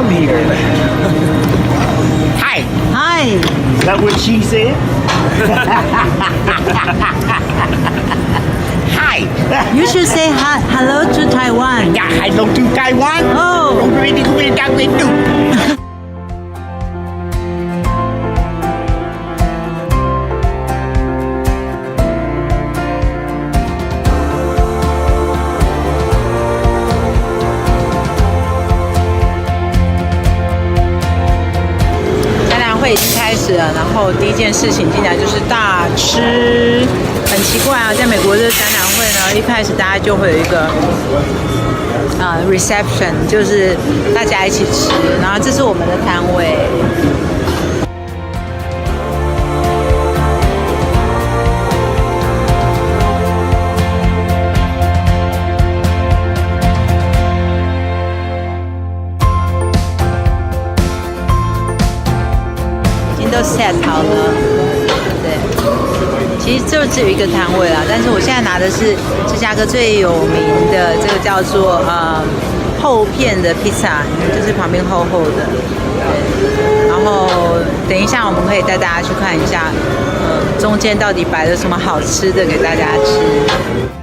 come here. Hi. Hi. Is that what she said? Hi. You should say hi, hello to Taiwan. Yeah, hello to Taiwan. Oh. Ready to be down with you. 已经开始了，然后第一件事情进来就是大吃。很奇怪啊，在美国的展览会呢，一开始大家就会有一个reception， 就是大家一起吃，然后这是我们的摊位。都 set 好了，对，其实就只有一个摊位啦，但是我现在拿的是芝加哥最有名的这个叫做厚片的披萨，就是旁边厚厚的，对，然后等一下我们可以带大家去看一下，中间到底摆了什么好吃的给大家吃。